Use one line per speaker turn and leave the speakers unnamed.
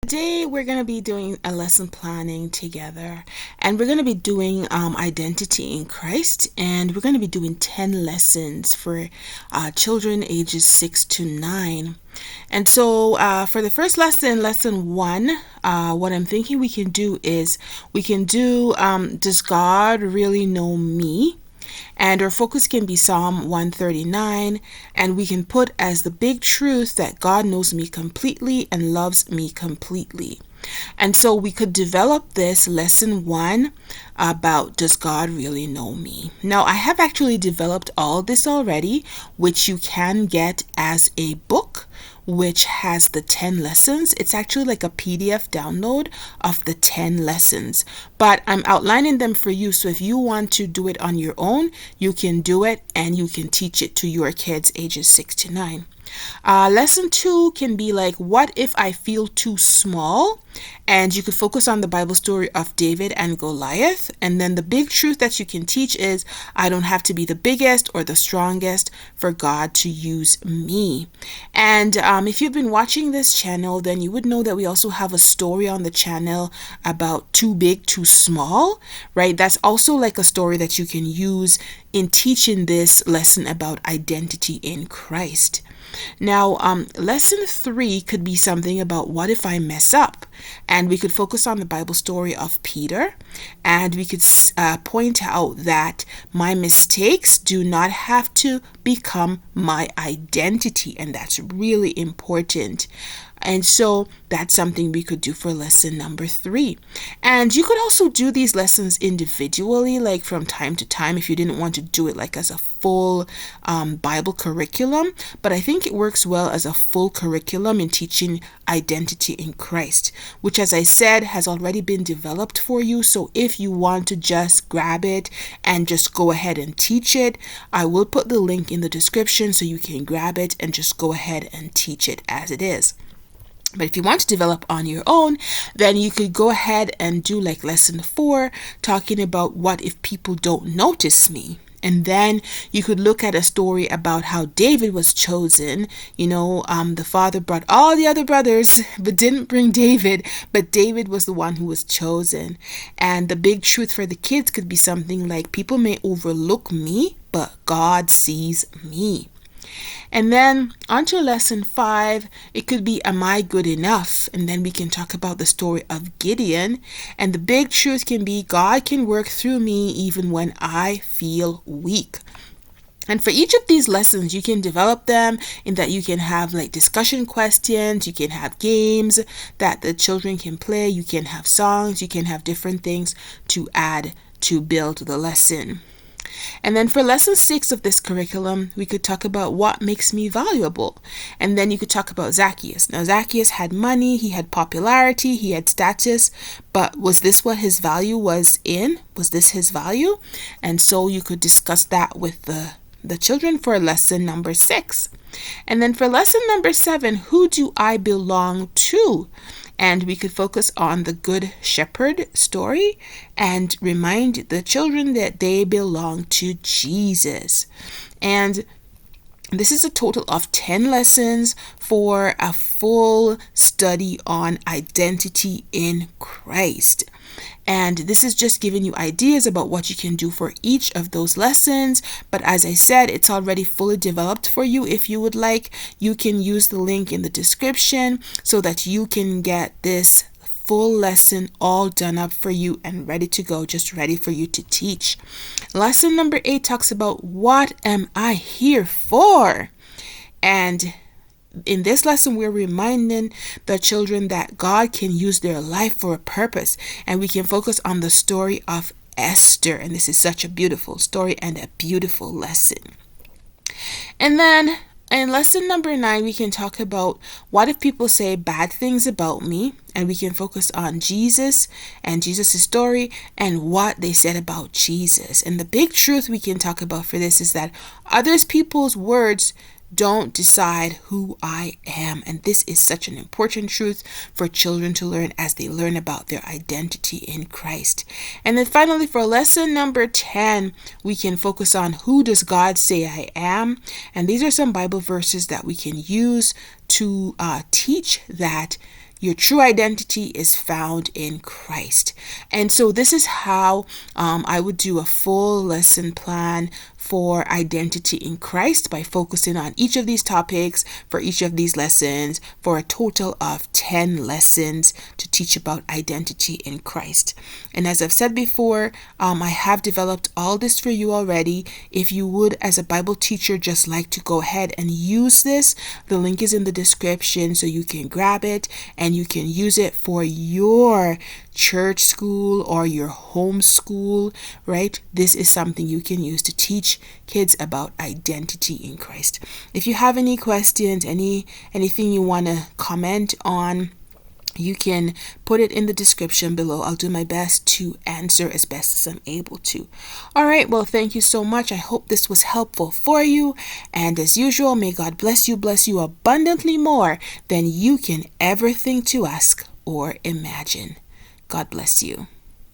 Today we're going to be doing a lesson planning together, and we're going to be doing identity in Christ, and we're going to be doing 10 lessons for children ages 6 to 9. And so for the first lesson, lesson 1, what I'm thinking we can do is we can do Does God Really Know Me? And our focus can be Psalm 139, and we can put as the big truth that God knows me completely and loves me completely. And so we could develop this lesson 1 about Does God Really Know Me? Now, I have actually developed all this already, which you can get as a book, which has the 10 lessons. It's actually like a PDF download of the 10 lessons, but I'm outlining them for you. So if you want to do it on your own, you can do it and you can teach it to your kids ages 6 to 9. Lesson 2 can be like, what if I feel too small? And you could focus on the Bible story of David and Goliath. And then the big truth that you can teach is, I don't have to be the biggest or the strongest for God to use me. And if you've been watching this channel, then you would know that we also have a story on the channel about too big, too small, right? That's also like a story that you can use in teaching this lesson about identity in Christ. Now, lesson 3 could be something about what if I mess up? And we could focus on the Bible story of Peter, and we could point out that my mistakes do not have to become my identity, and that's really important. And so that's something we could do for lesson number 3. And you could also do these lessons individually, like from time to time, if you didn't want to do it like as a full Bible curriculum. But I think it works well as a full curriculum in teaching identity in Christ, which, as I said, has already been developed for you. So if you want to just grab it and just go ahead and teach it, I will put the link in the description so you can grab it and just go ahead and teach it as it is. But if you want to develop on your own, then you could go ahead and do like lesson 4, talking about what if people don't notice me. And then you could look at a story about how David was chosen. The father brought all the other brothers, but didn't bring David. But David was the one who was chosen. And the big truth for the kids could be something like, people may overlook me, but God sees me. And then onto lesson 5, it could be, am I good enough? And then we can talk about the story of Gideon. And the big truth can be, God can work through me even when I feel weak. And for each of these lessons, you can develop them in that you can have like discussion questions, you can have games that the children can play, you can have songs, you can have different things to add to build the lesson. And then for lesson 6 of this curriculum, we could talk about what makes me valuable. And then you could talk about Zacchaeus. Now, Zacchaeus had money, he had popularity, he had status, but was this what his value was in? Was this his value? And so you could discuss that with the children for lesson number 6. And then for lesson number 7, who do I belong to? And we could focus on the Good Shepherd story and remind the children that they belong to Jesus. And this is a total of 10 lessons for a full study on identity in Christ. And this is just giving you ideas about what you can do for each of those lessons. But as I said, it's already fully developed for you. If you would like, you can use the link in the description so that you can get this full lesson all done up for you and ready to go, just ready for you to teach. Lesson number 8 talks about, what am I here for? And in this lesson, we're reminding the children that God can use their life for a purpose, and we can focus on the story of Esther. And this is such a beautiful story and a beautiful lesson. And then in lesson number 9, we can talk about what if people say bad things about me, and we can focus on Jesus and Jesus' story and what they said about Jesus. And the big truth we can talk about for this is that others people's words don't decide who I am. And this is such an important truth for children to learn as they learn about their identity in Christ. And then finally, for lesson number 10, we can focus on, who does God say I am? And these are some Bible verses that we can use to teach that Your true identity is found in Christ. And so this is how I would do a full lesson plan for identity in Christ by focusing on each of these topics for each of these lessons for a total of 10 lessons to teach about identity in Christ. And as I've said before, I have developed all this for you already. If you would, as a Bible teacher, just like to go ahead and use this, the link is in the description so you can grab it and you can use it for your church school or your homeschool, right? This is something you can use to teach kids about identity in Christ. If you have any questions, anything you want to comment on, you can put it in the description below. I'll do my best to answer as best as I'm able to. All right, well, thank you so much. I hope this was helpful for you. And as usual, may God bless you abundantly more than you can ever think to ask or imagine. God bless you.